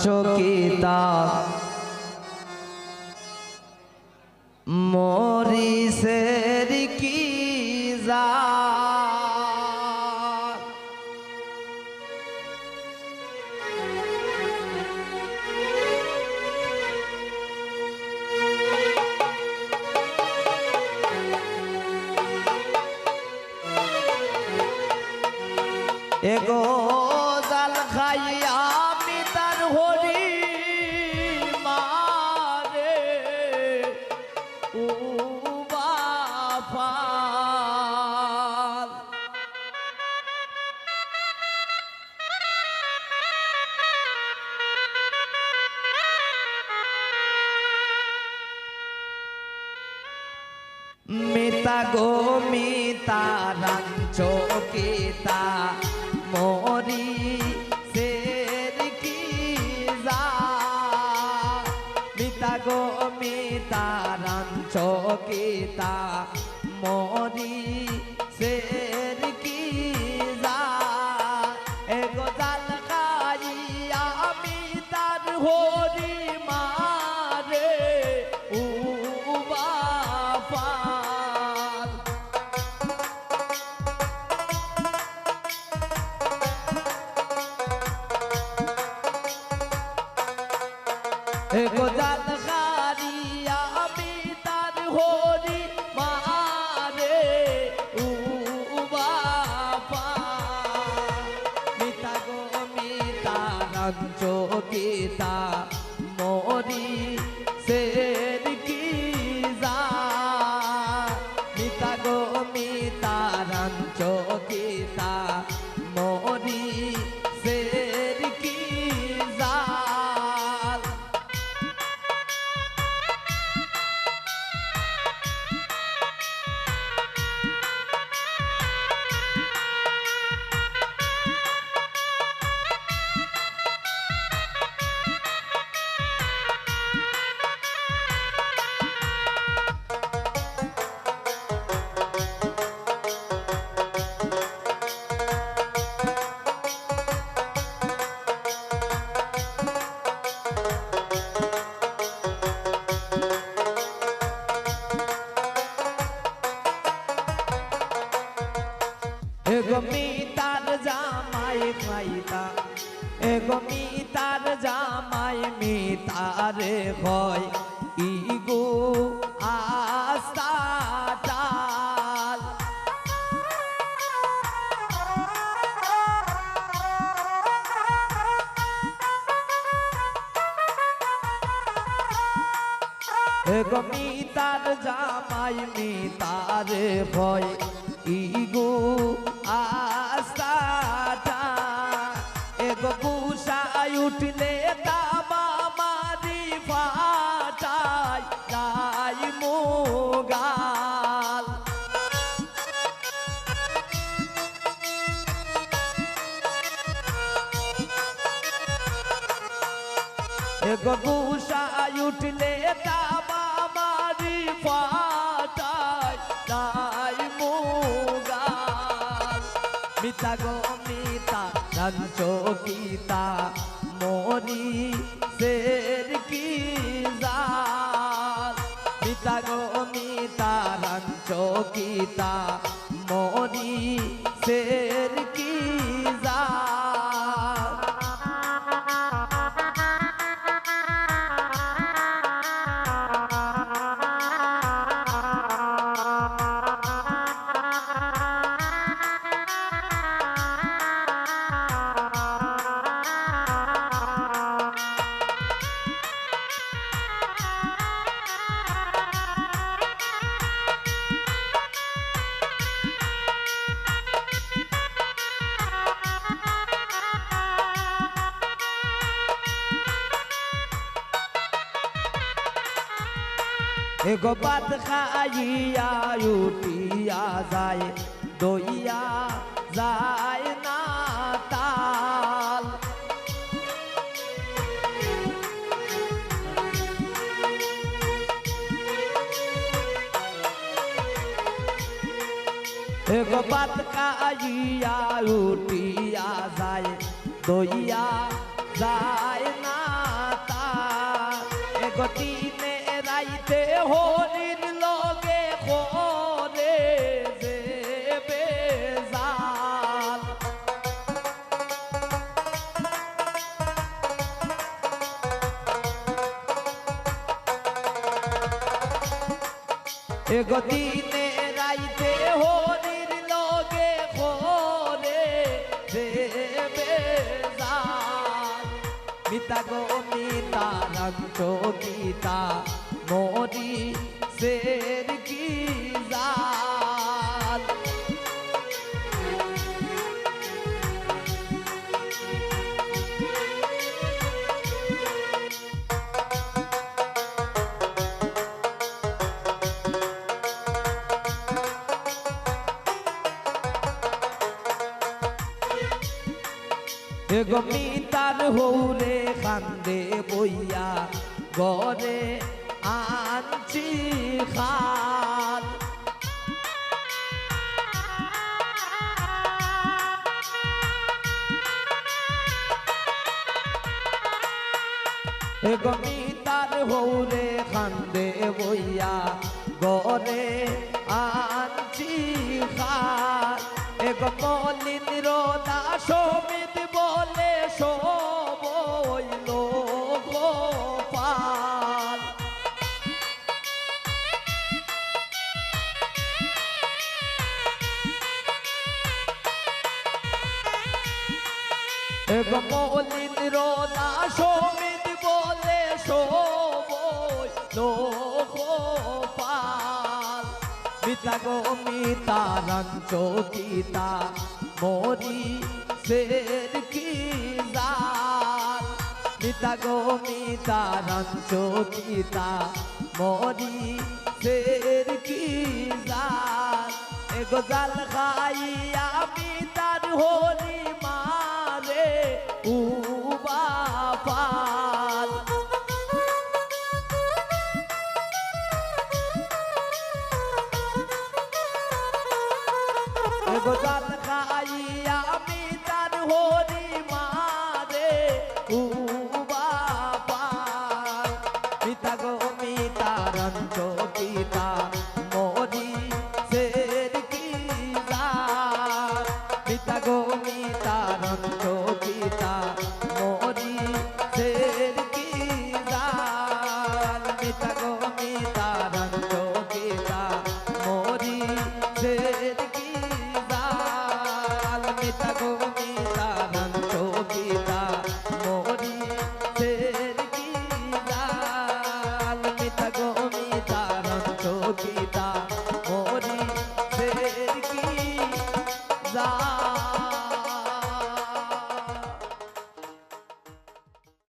চকিতাব মরিসের কি যা এগো জাল খাইয়া আমি তার হরি মারে ও বাফাল মিতা গো মিতা রাঞ্চকিতা মরি সের কি যা মিতা গো মিতা রাঞ্চকিতা মরি সের কি যা এগো জাল খাইয়া আমি তার হরি মারে ও বাফাল এগো জাল খাইয়া আমি তার হরি মারে ও বাফাল মিতা গো মিতা রাঞ্চকিতা মরি সের কি যা মিতা গো মিতা রাঞ্চকিতা মরি সের কি যা এগো মিতার জামাই খাইতা এগো মিতার জামাই মিতারে হয় ইগো আস্তাটাল এগো মিতার জামাই মিতারে হয় ইগো আস্তাটা এগো গুসায় উঠলে দামা মারি ফাটাই যাই মোগাল এগো গুসায় উঠলে দামা মারি ফাটাই যাই মোগাল মিতা গো মিতা রাঞ্চকিতা মরি সের কি জাল মিতা গো মিতা রাঞ্চকিতা মরি সের কি জাল এগো ভাত খাইয়া উঠিয়া যায় দইয়া যায় না তাল एगो बात काइया उठिया जाए दोइया जाए ना দিনে রাইতে হরির লগে করে যে বেজাল দিনে রাইতে হরির লগে করে যে বেজাল মিতা গো মিতা রঞ্চ গীতা মোরি শের কি জাল মিতার হৌরে খান্দে বইয়া গরে আনছি খাল মিতার হৌরে খান্দে বইয়া গরে আনছি খাল মলিন রোদা সমিত বলে সবইল গোপাল মলিন রোদা সমিত বলে সবইল গোপাল মিতা গো মিতা রঞ্চ গীতা মোরি শের কি জাল মিতা গো মিতা রঞ্চ গীতা মোরি শের কি জাল জাল খাইয়া মিতার হরি মারে উবা পাল জাল খাইয়া মিতার হরি মারে উবা পাল মিতা গো মিতা রঞ্চ গীতা মোরি শের কি জাল মিতা গো মিতা রঞ্চ গীতা মোরি শের কি জাল মিতা গো মিতা রঞ্চ গীতা মোরি শের কি মিতা গো মিতা রঞ্চ গীতা মোরি শের কি জাল মিতা গো